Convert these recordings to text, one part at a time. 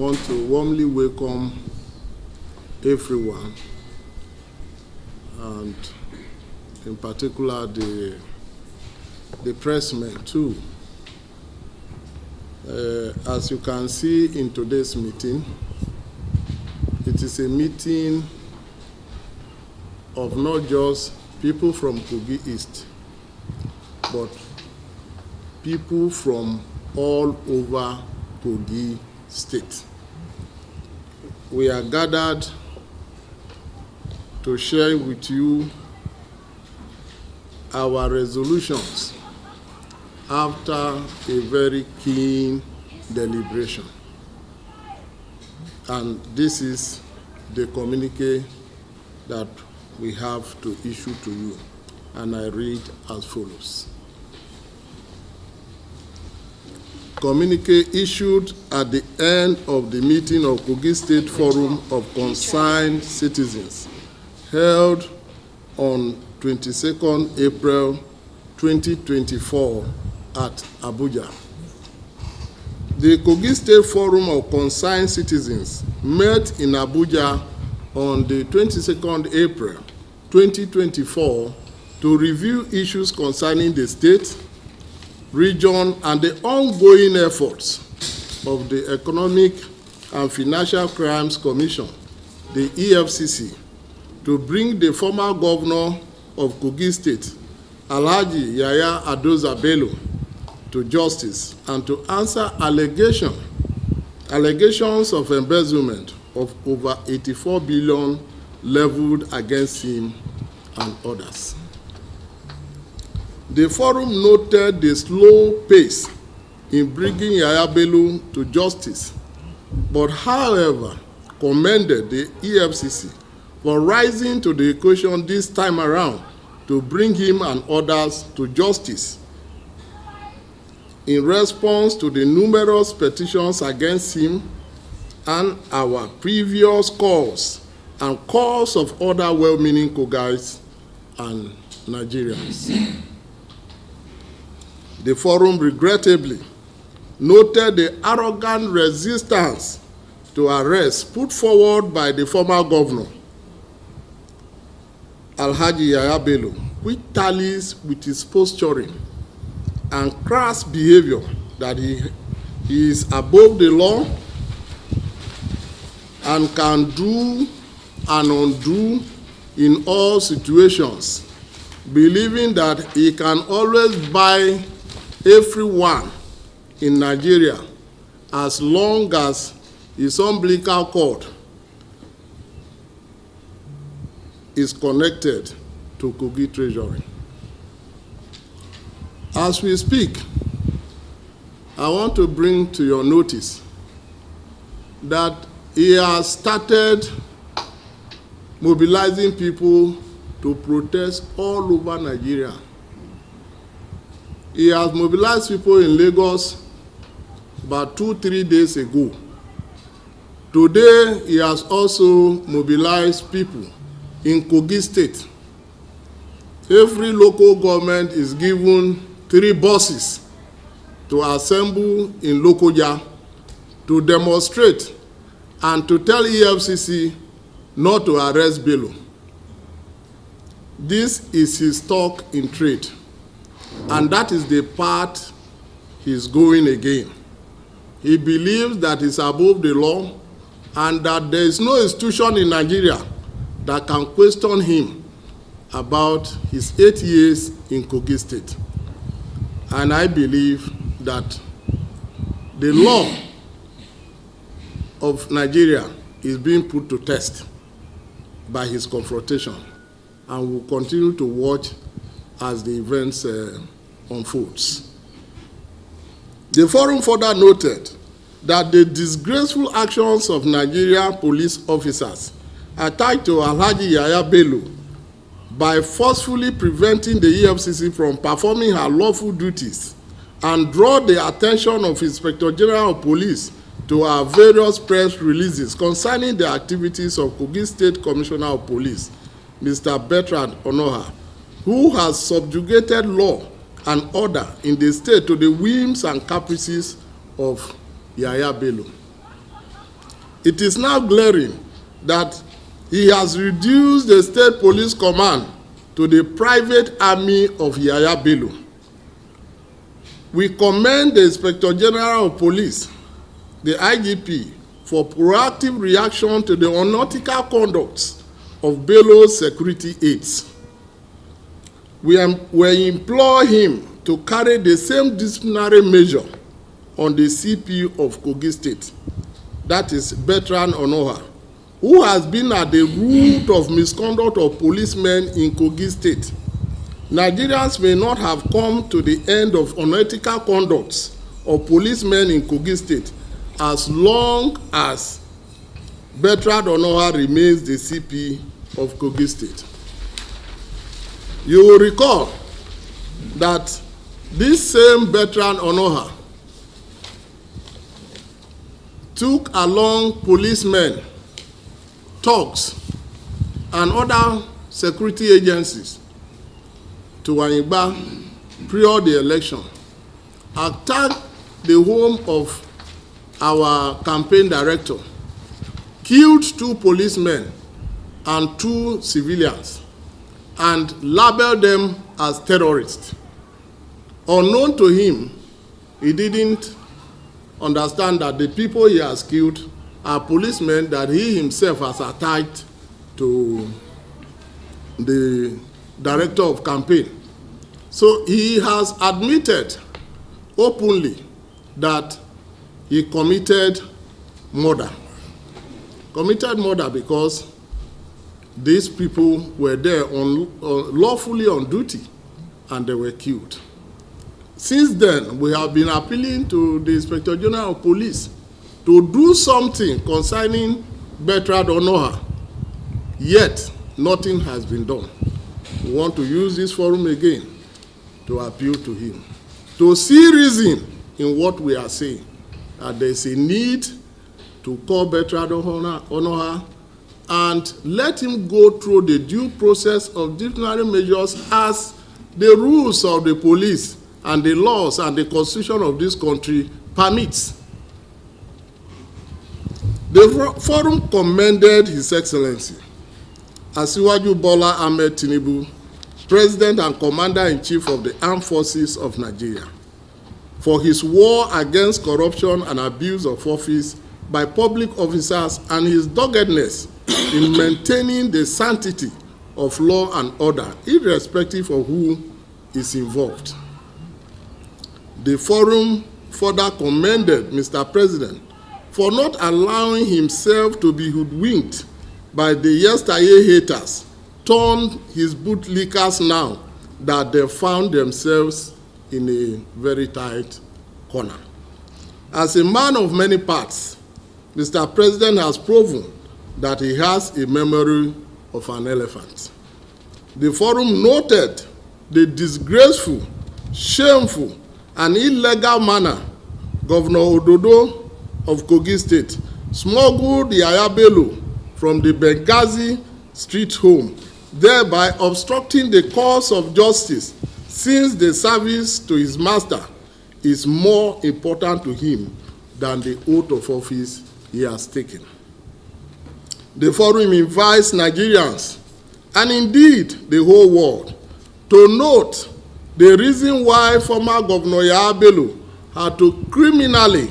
want to warmly welcome everyone, and in particular the pressmen too. As you can see in today's meeting, it is a meeting of not just people from Kogi East, but people from all over Kogi State. We are gathered to share with you our resolutions after a very keen deliberation. And this is the communique that we have to issue to you, and I read as follows. Communique issued at the end of the meeting of Kogi State Forum of Concerned Citizens held on 22nd April 2024 at Abuja. The Kogi State Forum of Concerned Citizens met in Abuja on the 22nd April 2024 to review issues concerning the state, region, and the ongoing efforts of the Economic and Financial Crimes Commission, the EFCC, to bring the former governor of Kogi State, Alhaji Yahaya Bello, to justice and to answer allegations of embezzlement of over 84 billion leveled against him and others. The forum noted the slow pace in bringing Yahaya Bello to justice, but however commended the EFCC for rising to the occasion this time around to bring him and others to justice in response to the numerous petitions against him and our previous calls and calls of other well-meaning Kogais and Nigerians. The forum regrettably noted the arrogant resistance to arrest put forward by the former governor, Alhaji Yahaya Bello, which tallies with his posturing and crass behavior that he is above the law and can do and undo in all situations, believing that he can always buy everyone in Nigeria as long as his umbilical cord is connected to Kogi Treasury. As we speak, I want to bring to your notice that he has started mobilizing people to protest all over Nigeria. He has mobilized people in Lagos about 2-3 days ago. Today, he has also mobilized people in Kogi State. Every local government is given 3 buses to assemble in Lokoja to demonstrate and to tell EFCC not to arrest Bello. This is his stock in trade, and that is the part he's going again. He believes that he's above the law and that there is no institution in Nigeria that can question him about his 8 years in Kogi State. And I believe that the law of Nigeria is being put to test by his confrontation, and will continue to watch as the events unfolds. The forum further noted that the disgraceful actions of Nigerian police officers attached to Alhaji Yahaya Bello by forcefully preventing the EFCC from performing her lawful duties and draw the attention of Inspector General of Police to our various press releases concerning the activities of Kogi State Commissioner of Police, Mr. Bertrand Onoha, who has subjugated law and order in the state to the whims and caprices of Yahaya Bello. It is now glaring that he has reduced the state police command to the private army of Yahaya Bello. We commend the Inspector General of Police, the IGP, for proactive reaction to the unethical conduct of Bello's security aides. We implore him to carry the same disciplinary measure on the CP of Kogi State, that is Bertrand Onoha, who has been at the root of misconduct of policemen in Kogi State. Nigerians may not have come to the end of unethical conduct of policemen in Kogi State as long as Bertrand Onoha remains the CP of Kogi State. You will recall that this same Bertrand Onoha took along policemen, thugs, and other security agencies to Wanyigba prior the election, attacked the home of our campaign director, killed 2 policemen and 2 civilians, and labeled them as terrorists. Unknown to him, he didn't understand that the people he has killed are policemen that he himself has attacked to the director of campaign. So he has admitted openly that he committed murder. Committed murder because these people were there lawfully on duty and they were killed. Since then, we have been appealing to the Inspector General of Police to do something concerning Bertrand Onoha, yet nothing has been done. We want to use this forum again to appeal to him, to see reason in what we are saying, that there is a need to call Bertrand Onoha and let him go through the due process of disciplinary measures as the rules of the police and the laws and the constitution of this country permits. The forum commended His Excellency Asiwaju Bola Ahmed Tinubu, President and Commander-in-Chief of the Armed Forces of Nigeria, for his war against corruption and abuse of office by public officers and his doggedness in maintaining the sanctity of law and order, irrespective of who is involved. The forum further commended Mr. President for not allowing himself to be hoodwinked by the yesteryear haters, turned his bootlickers now that they found themselves in a very tight corner. As a man of many parts, Mr. President has proven that he has a memory of an elephant. The forum noted the disgraceful, shameful, and illegal manner Governor Ododo of Kogi State smuggled Yahaya Bello from the Benghazi street home, thereby obstructing the course of justice, since the service to his master is more important to him than the oath of office he has taken. The forum invites Nigerians, and indeed the whole world, to note the reason why former Governor Yahaya Bello had to criminally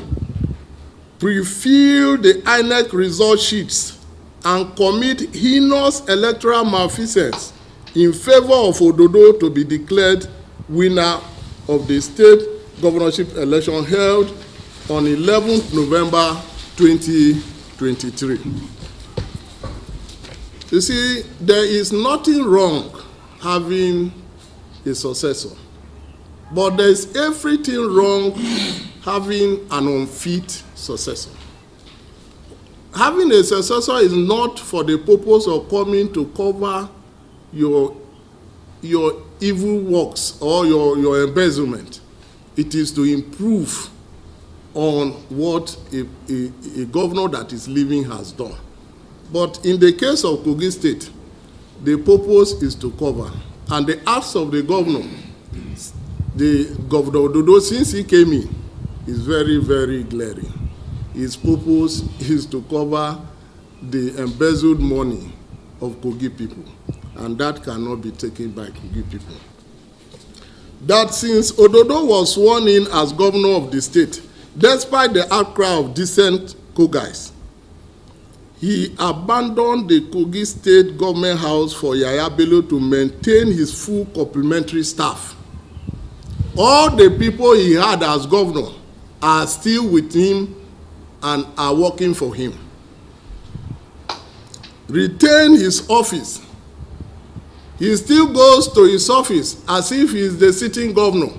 pre-fill the INEC result sheets and commit heinous electoral malfeasance in favor of Ododo to be declared winner of the state governorship election held on 11th November 2023. You see, there is nothing wrong having a successor, but there is everything wrong having an unfit successor. Having a successor is not for the purpose of coming to cover your evil works or your embezzlement. It is to improve on what a governor that is living has done. But in the case of Kogi State, the purpose is to cover. And the acts of the Governor Ododo, since he came in, is very, very glaring. his purpose is to cover the embezzled money of Kogi people, and that cannot be taken by Kogi people. That since Ododo was sworn in as governor of the state, despite the outcry of decent Kogais, he abandoned the Kogi State Government House for Yahaya Bello to maintain his full complementary staff. All the people he had as governor are still with him and are working for him. Retain his office. He still goes to his office as if he is the sitting governor.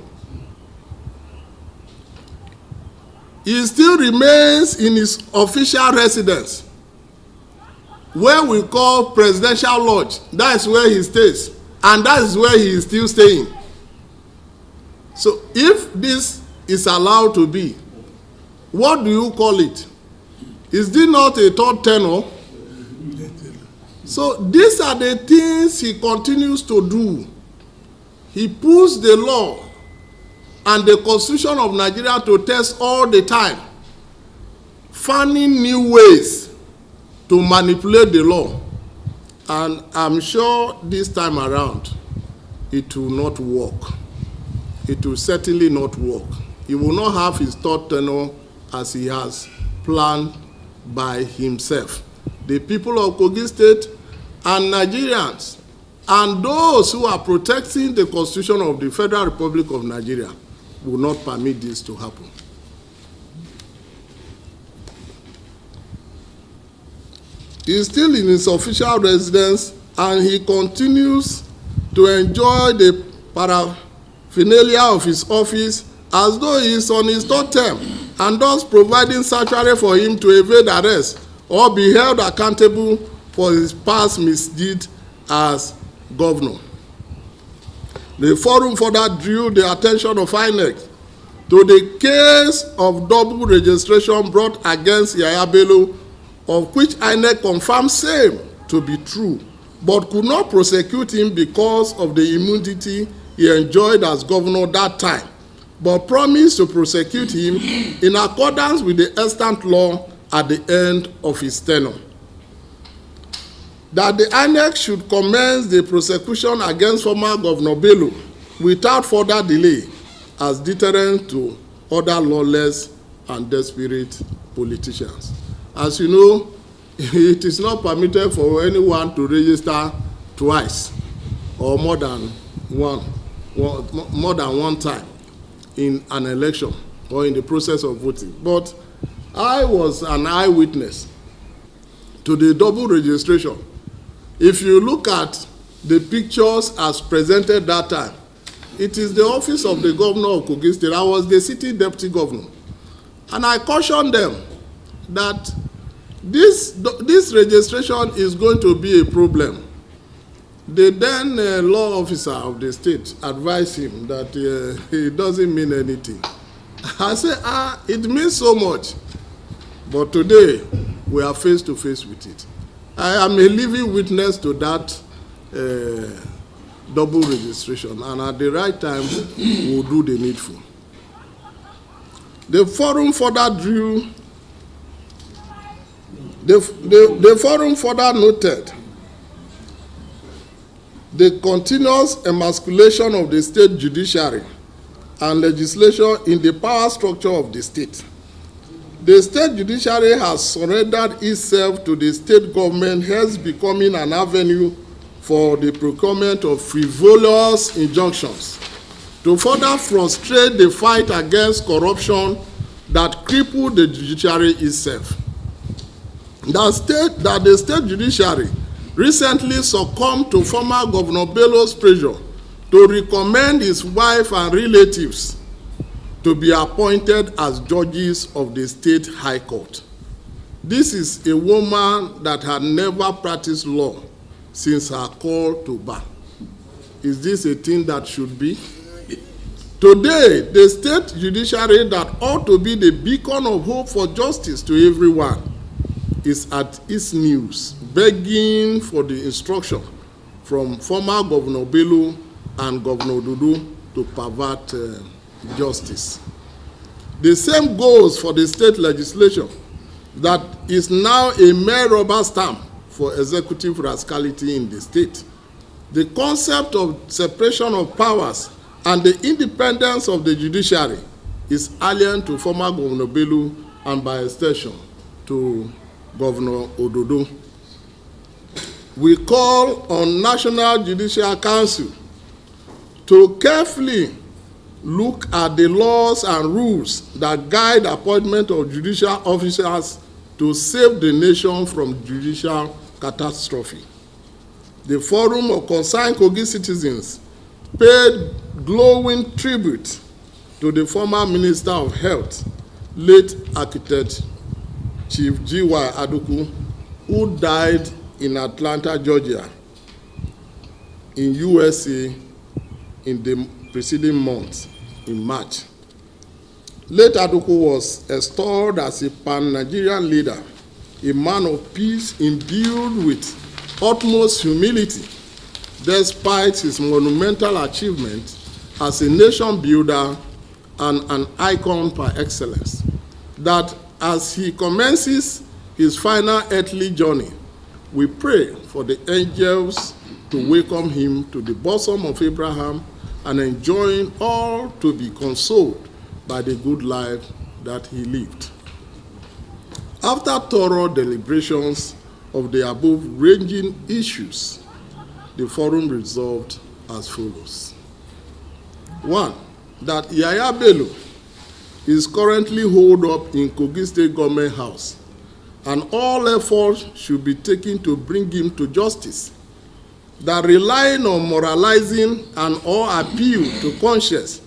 He still remains in his official residence, where we call Presidential Lodge. That is where he stays, and that is where he is still staying. So if this is allowed to be, what do you call it? Is this not a third tenure? So these are the things he continues to do. He puts the law and the Constitution of Nigeria to test all the time, finding new ways to manipulate the law. And I'm sure this time around, it will not work. It will certainly not work. He will not have his third tenure as he has planned by himself. The people of Kogi State and Nigerians and those who are protecting the Constitution of the Federal Republic of Nigeria will not permit this to happen. He is still in his official residence, and he continues to enjoy the paraphernalia of his office as though he is on his third term, and thus providing sanctuary for him to evade arrest or be held accountable for his past misdeed as governor. The forum further drew the attention of INEC to the case of double registration brought against Yahaya Bello, of which INEC confirmed same to be true, but could not prosecute him because of the immunity he enjoyed as governor that time, but promised to prosecute him in accordance with the extant law at the end of his tenure. That the INEC should commence the prosecution against former Governor Bello without further delay as deterrent to other lawless and desperate politicians. As you know, it is not permitted for anyone to register twice or more than one time in an election or in the process of voting. But I was an eyewitness to the double registration. If you look at the pictures as presented that time, it is the office of the governor of Kogi State. I was the city deputy governor. And I cautioned them that this registration is going to be a problem. The then law officer of the state advised him that it doesn't mean anything. I said, it means so much. But today, we are face to face with it. I am a living witness to that double registration, and at the right time, we'll do the needful. The forum further drew, the forum further noted the continuous emasculation of the state judiciary and legislation in the power structure of the state. The state judiciary has surrendered itself to the state government, hence becoming an avenue for the procurement of frivolous injunctions to further frustrate the fight against corruption that crippled the judiciary itself. That the state judiciary recently succumbed to former Governor Bello's pressure to recommend his wife and relatives to be appointed as judges of the state high court. This is a woman that had never practiced law since her call to bar. Is this a thing that should be? Today, the state judiciary that ought to be the beacon of hope for justice to everyone is at its knees, begging for the instruction from former Governor Bello and Governor Dudu to pervert justice. The same goes for the state legislation, that is now a mere rubber stamp for executive rascality in the state. The concept of separation of powers and the independence of the judiciary is alien to former Governor Bello and by extension to Governor Ododo. We call on National Judicial Council to carefully look at the laws and rules that guide appointment of judicial officers to save the nation from judicial catastrophe. The Forum of Concerned Kogi Citizens paid glowing tribute to the former Minister of Health, late Architect Chief G.Y. Aduku, who died in Atlanta, Georgia, in USA in the preceding month, in March. Late Aduku was extolled as a pan-Nigerian leader, a man of peace imbued with utmost humility, despite his monumental achievement as a nation builder and an icon par excellence, that as he commences his final earthly journey, we pray for the angels to welcome him to the bosom of Abraham and enjoin all to be consoled by the good life that he lived. After thorough deliberations of the above-ranging issues, the forum resolved as follows. 1. That Yahaya Bello is currently holed up in Kogi State Government House, and all efforts should be taken to bring him to justice. That relying on moralizing and or appeal to conscience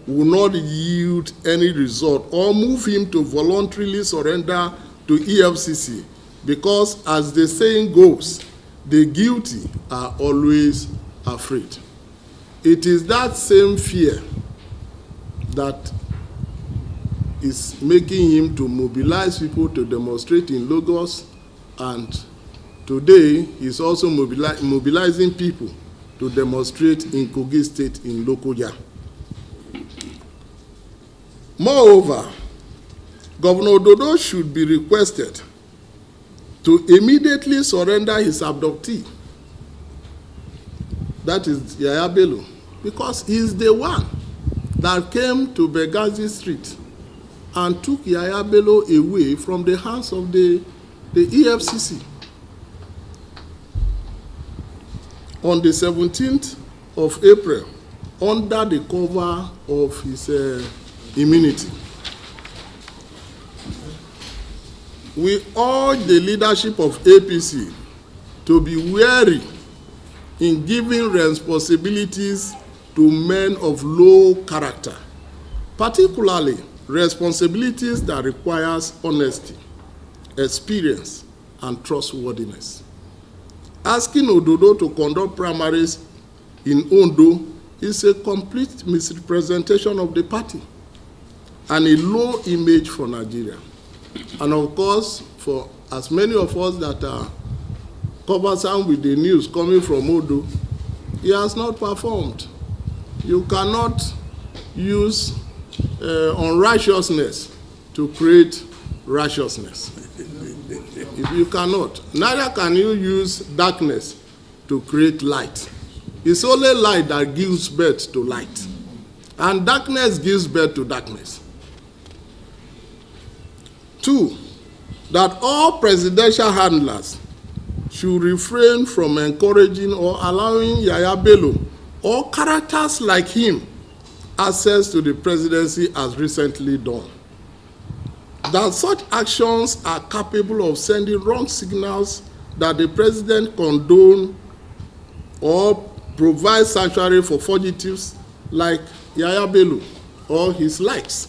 will not yield any result or move him to voluntarily surrender to EFCC, because, as the saying goes, the guilty are always afraid. It is that same fear that is making him to mobilize people to demonstrate in Lagos, and today he's also mobilizing people to demonstrate in Kogi State in Lokoja. Moreover, Governor Ododo should be requested to immediately surrender his abductee, that is Yahaya Bello, because he is the one that came to Benghazi Street and took Yahaya Bello away from the hands of the EFCC. On the 17th of April, under the cover of his immunity. We urge the leadership of APC to be wary in giving responsibilities to men of low character, particularly responsibilities that requires honesty, experience, and trustworthiness. Asking Ododo to conduct primaries in Ondo is a complete misrepresentation of the party and a low image for Nigeria. And of course, for as many of us that are conversant with the news coming from Ondo, he has not performed. You cannot use unrighteousness to create righteousness. If you cannot, neither can you use darkness to create light. It's only light that gives birth to light, and darkness gives birth to darkness. 2, that all presidential handlers should refrain from encouraging or allowing Yahaya Bello or characters like him access to the presidency as recently done. That such actions are capable of sending wrong signals that the president condone or provide sanctuary for fugitives like Yahaya Bello or his likes.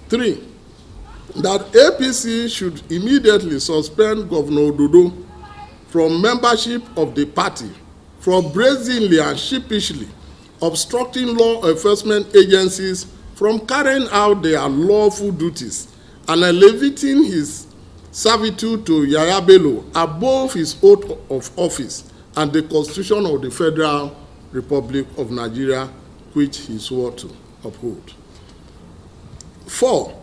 3, that APC should immediately suspend Governor Ododo from membership of the party for brazenly and sheepishly obstructing law enforcement agencies from carrying out their lawful duties and elevating his servitude to Yahaya Bello above his oath of office and the Constitution of the Federal Republic of Nigeria, which he swore to uphold. 4,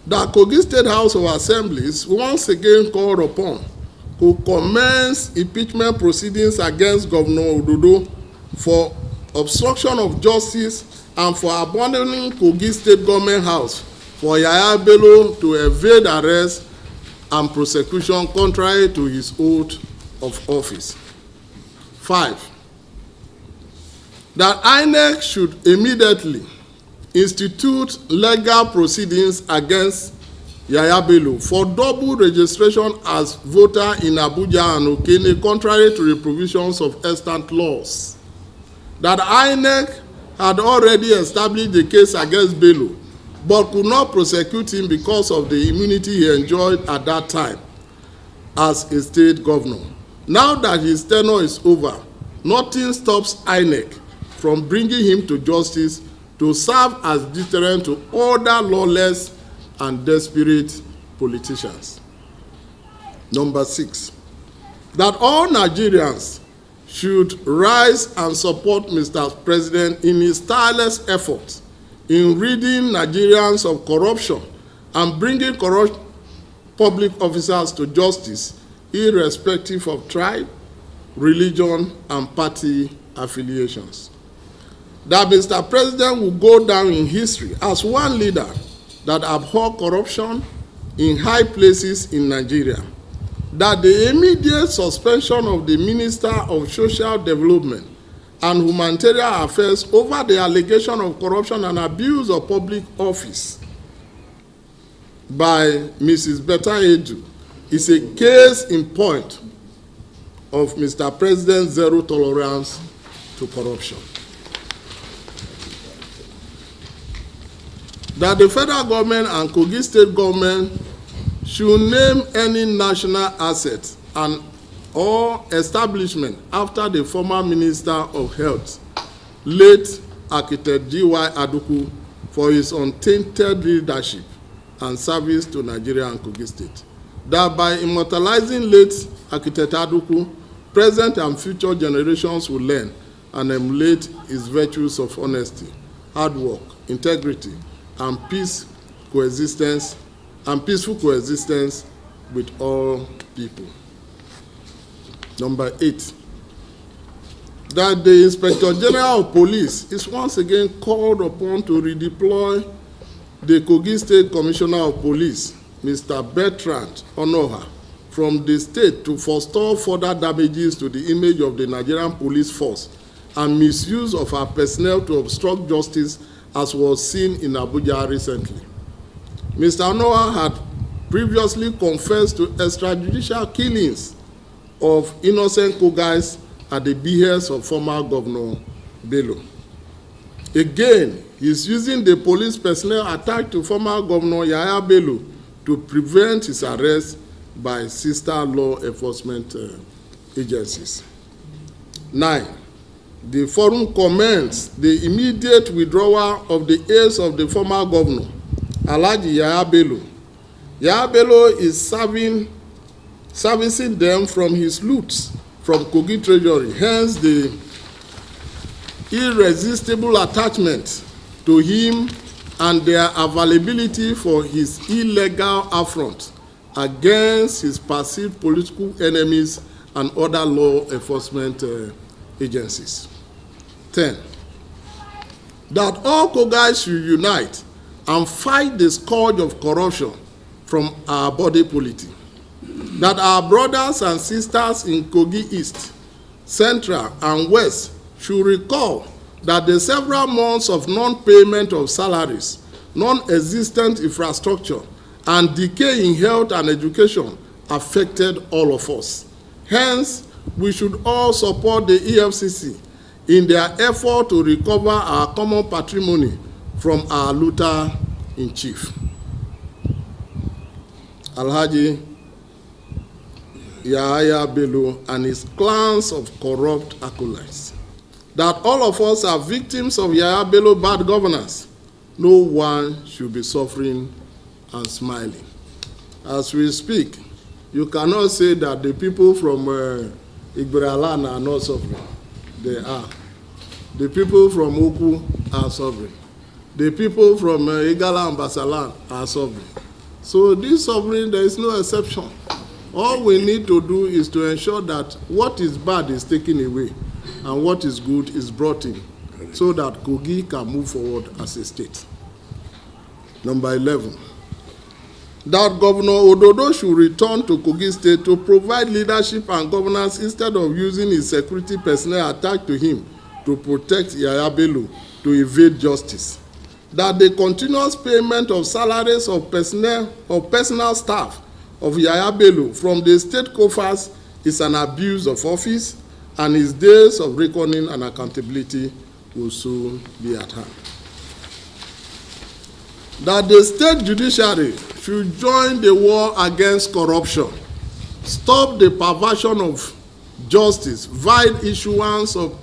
that Kogi State House of Assemblies once again called upon to commence impeachment proceedings against Governor Ododo for obstruction of justice and for abandoning Kogi State Government House for Yahaya Bello to evade arrest and prosecution contrary to his oath of office. 5. That INEC should immediately institute legal proceedings against Yahaya Bello for double registration as voter in Abuja and Okene contrary to the provisions of extant laws. That INEC had already established the case against Bello but could not prosecute him because of the immunity he enjoyed at that time as a state governor. Now that his tenure is over, nothing stops INEC from bringing him to justice to serve as deterrent to other lawless and desperate politicians. Number 6, that all Nigerians should rise and support Mr. President in his tireless efforts in ridding Nigerians of corruption and bringing corrupt public officers to justice, irrespective of tribe, religion, and party affiliations. That Mr. President will go down in history as one leader that abhorred corruption in high places in Nigeria. That the immediate suspension of the Minister of Social Development and Humanitarian Affairs over the allegation of corruption and abuse of public office by Mrs. Betta Edu is a case in point of Mr. President's zero tolerance to corruption. That the federal government and Kogi state government should name any national asset and or establishment after the former Minister of Health, late Architect G.Y. Aduku, for his untainted leadership and service to Nigeria and Kogi State. That by immortalizing late Architect Aduku, present and future generations will learn and emulate his virtues of honesty, hard work, integrity, and peaceful coexistence with all people. Number 8, that the Inspector General of Police is once again called upon to redeploy the Kogi State Commissioner of Police, Mr. Bertrand Onoha, from the state to forestall further damages to the image of the Nigerian police force and misuse of our personnel to obstruct justice, as was seen in Abuja recently. Mr. Onoha had previously confessed to extrajudicial killings of innocent Kogais at the behest of former Governor Bello. Again, he is using the police personnel attached to former Governor Yahaya Bello to prevent his arrest by sister law enforcement agencies. 9, the forum commends the immediate withdrawal of the heirs of the former governor, Alhaji Yahaya Bello. Yahaya Bello is servicing them from his loots from Kogi Treasury, hence the irresistible attachment to him and their availability for his illegal affront against his perceived political enemies and other law enforcement agencies. 10, that all Kogais should unite and fight the scourge of corruption from our body politic. That our brothers and sisters in Kogi East, Central, and West should recall that the several months of non-payment of salaries, non-existent infrastructure, and decay in health and education affected all of us. Hence, we should all support the EFCC in their effort to recover our common patrimony from our looter-in-chief, Alhaji Yahaya Bello and his clans of corrupt acolytes. That all of us are victims of Yahaya Bello bad governance. No one should be suffering and smiling. As we speak, you cannot say that the people from Igberalan are not suffering. They are. The people from Oku are suffering. The people from Igala and Basalan are suffering. So this sovereign, there is no exception. All we need to do is to ensure that what is bad is taken away and what is good is brought in, so that Kogi can move forward as a state. Number 11, that Governor Ododo should return to Kogi State to provide leadership and governance instead of using his security personnel attached to him to protect Yahaya Bello to evade justice. That the continuous payment of salaries of personal staff of Yahaya Bello from the state coffers is an abuse of office, and his days of reckoning and accountability will soon be at hand. That the state judiciary should join the war against corruption, stop the perversion of justice, vile issuance of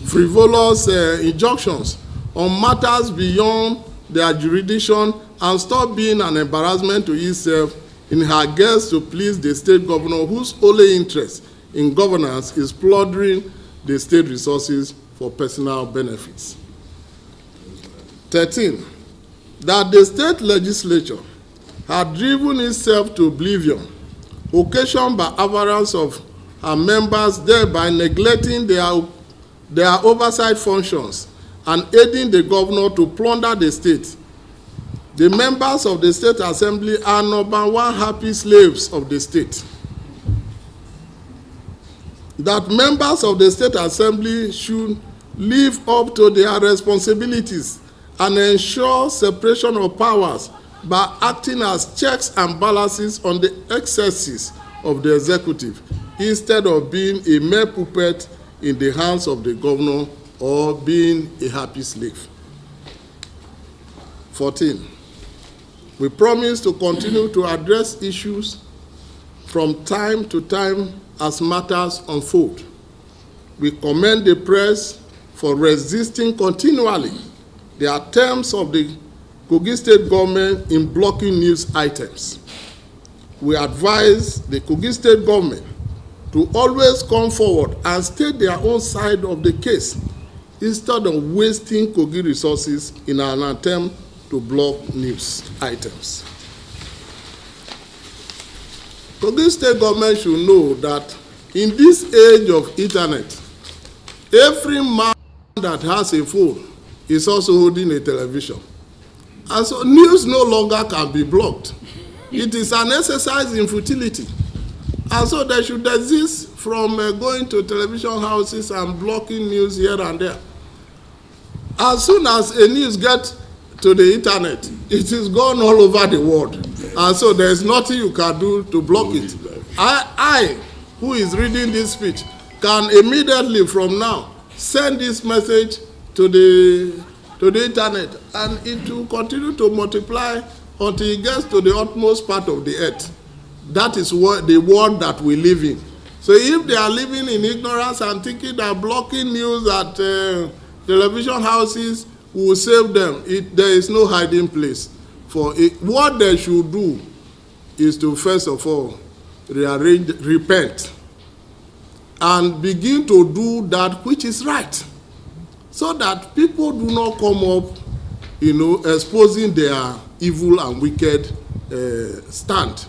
frivolous injunctions on matters beyond their jurisdiction, and stop being an embarrassment to itself in her quest to please the state governor, whose only interest in governance is plundering the state resources for personal benefits. 13, that the state legislature had driven itself to oblivion, occasioned by avarice of her members, thereby neglecting their oversight functions and aiding the governor to plunder the state. The members of the State Assembly are number one happy slaves of the state. That members of the State Assembly should live up to their responsibilities and ensure separation of powers by acting as checks and balances on the excesses of the executive, instead of being a mere puppet in the hands of the governor or being a happy slave. 14. We promise to continue to address issues from time to time as matters unfold. We commend the press for resisting continually the attempts of the Kogi State government in blocking news items. We advise the Kogi State government to always come forward and state their own side of the case, instead of wasting Kogi resources in an attempt to block news items. Kogi State government should know that in this age of internet, every man that has a phone is also holding a television. And so news no longer can be blocked. It is an exercise in futility. And so they should desist from going to television houses and blocking news here and there. As soon as a news gets to the internet, it is gone all over the world. And so there is nothing you can do to block it. I, who is reading this speech, can immediately from now send this message to the internet, and it will continue to multiply until it gets to the utmost part of the earth. That is what the world that we live in. So if they are living in ignorance and thinking that blocking news at television houses will save them, there is no hiding place for it. What they should do is to first of all repent and begin to do that which is right, so that people do not come up, exposing their evil and wicked stand.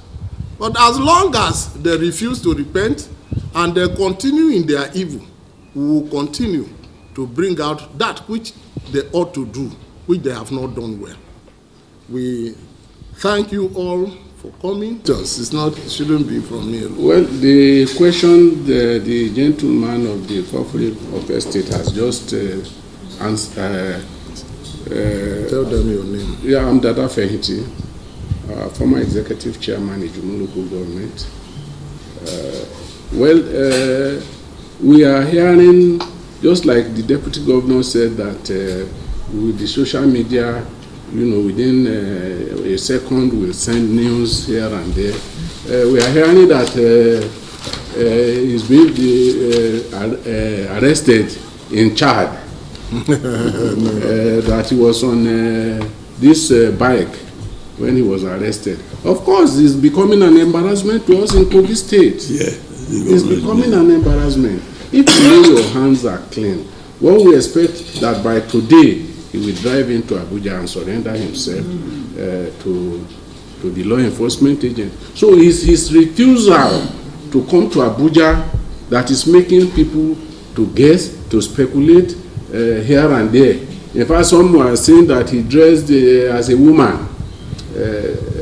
But as long as they refuse to repent and they continue in their evil, we will continue to bring out that which they ought to do, which they have not done well. We thank you all for coming. It shouldn't be from me. Well, the question the gentleman of the corporate of estate has just answered. Tell them your name. Yeah, I'm Dada Fehiti, former executive chairman in Jumu local government. We are hearing, just like the deputy governor said, that with the social media, within a second we'll send news here and there. We are hearing that he's been arrested in Chad. That he was on this bike when he was arrested. Of course, it's becoming an embarrassment to us in Kogi State. Yeah, it's becoming an embarrassment. If your hands are clean, what we expect that by today he will drive into Abuja and surrender himself to to the law enforcement agent. So it's his refusal to come to Abuja that is making people to guess, to speculate here and there. In fact, some were saying that he dressed as a woman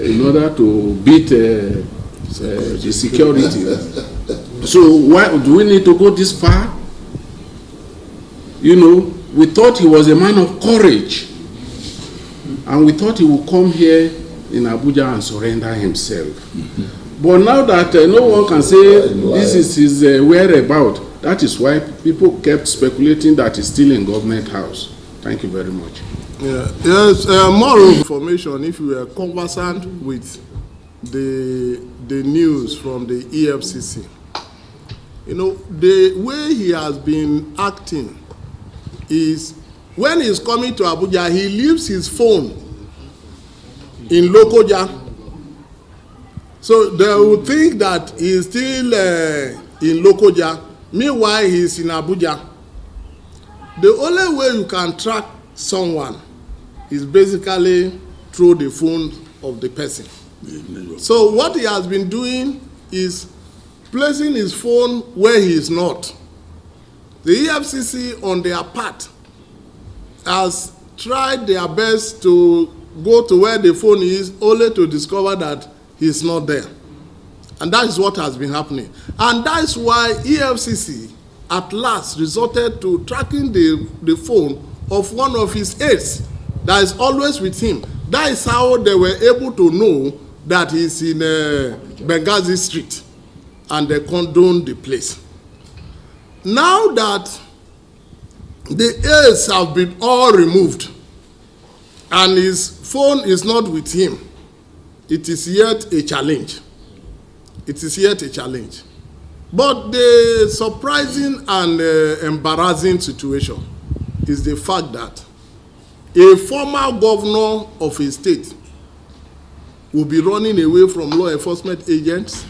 in order to beat the security. So why do we need to go this far? You know, we thought he was a man of courage, and we thought he would come here in Abuja and surrender himself. But now that no one can say this is his whereabout, that is why people kept speculating that he's still in government house. Thank you very much. Yeah. Yes, more information if you are conversant with the news from the EFCC. You know, the way he has been acting is when he's coming to Abuja, he leaves his phone in Lokoja. So they will think that he's still in Lokoja. Meanwhile, he's in Abuja. The only way you can track someone is basically through the phone of the person. So what he has been doing is placing his phone where he is not. The EFCC on their part has tried their best to go to where the phone is, only to discover that he's not there. And that is what has been happening. And that is why EFCC at last resorted to tracking the phone of one of his aides that is always with him. That is how they were able to know that he's in Benghazi Street, and they condoned the place. Now that the aides have been all removed and his phone is not with him, it is yet a challenge. It is yet a challenge. But the surprising and embarrassing situation is the fact that a former governor of a state will be running away from law enforcement agents.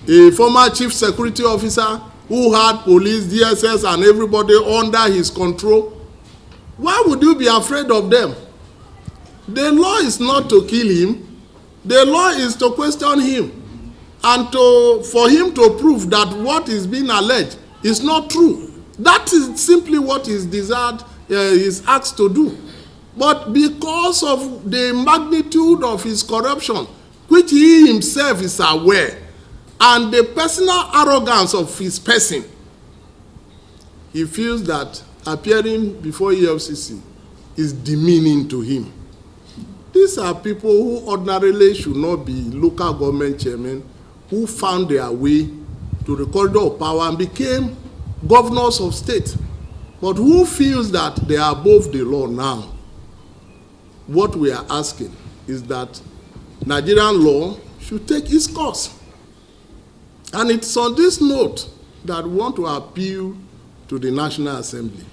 A former chief security officer who had police, DSS, and everybody under his control. Why would you be afraid of them? The law is not to kill him. The law is to question him and for him to prove that what is being alleged is not true. That is simply what is desired, is asked to do. But because of the magnitude of his corruption, which he himself is aware, and the personal arrogance of his person, he feels that appearing before EFCC is demeaning to him. These are people who ordinarily should not be local government chairmen, who found their way to the corridor of power and became governors of state, but who feels that they are above the law now. What we are asking is that Nigerian law should take its course. And it's on this note that we want to appeal to the National Assembly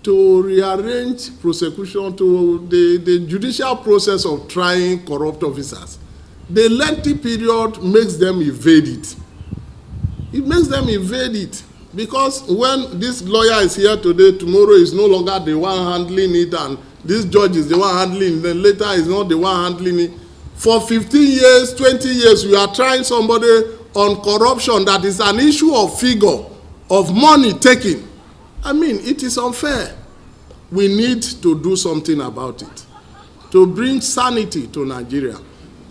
to rearrange prosecution, to the judicial process of trying corrupt officers. The lengthy period makes them evade it. It makes them evade it because when this lawyer is here today, tomorrow is no longer the one handling it, and this judge is the one handling it, then later is not the one handling it. For 15 years, 20 years, we are trying somebody on corruption that is an issue of figure, of money taken. I mean, it is unfair. We need to do something about it, to bring sanity to Nigeria,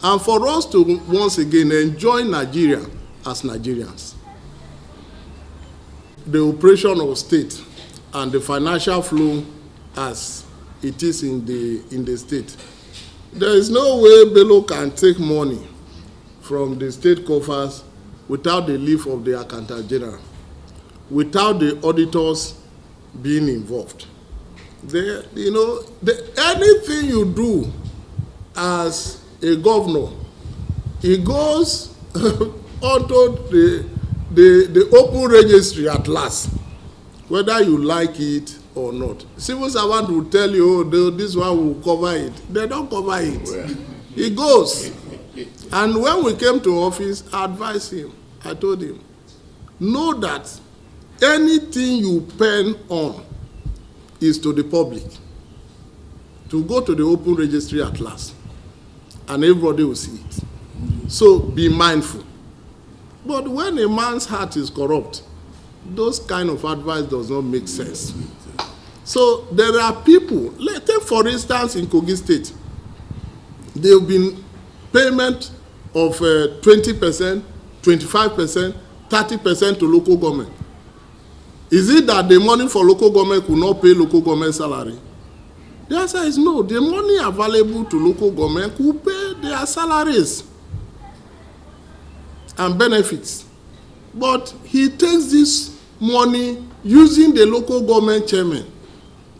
and for us to once again enjoy Nigeria as Nigerians. The operation of state and the financial flow as it is in the state. There is no way Bello can take money from the state coffers without the leave of the Accountant General, without the auditors being involved. Anything you do as a governor, it goes onto the open registry at last, whether you like it or not. Civil servant will tell you, oh, this one will cover it. They don't cover it. Well, it goes. And when we came to office, I advised him. I told him, know that anything you pen on is to the public, to go to the open registry at last. and everybody will see it. So be mindful. But when a man's heart is corrupt, those kind of advice does not make sense. So there are people, take for instance in Kogi State, there have been payment of 20%, 25%, 30% to local government. Is it that the money for local government could not pay local government salary? The answer is no. The money available to local government could pay their salaries and benefits. But he takes this money using the local government chairman.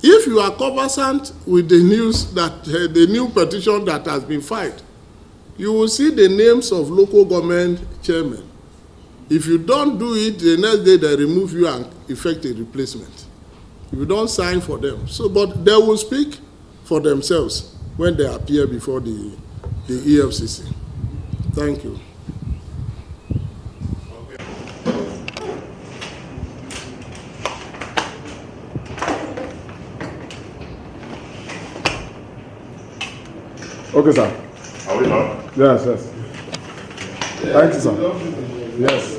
If you are conversant with the news that the new petition that has been filed, you will see the names of local government chairmen. If you don't do it, the next day they remove you and effect a replacement. If you don't sign for them. So, but they will speak for themselves when they appear before the EFCC. Thank you. Okay, sir. Are we on? Yes, yes. Thank you, sir. Yes.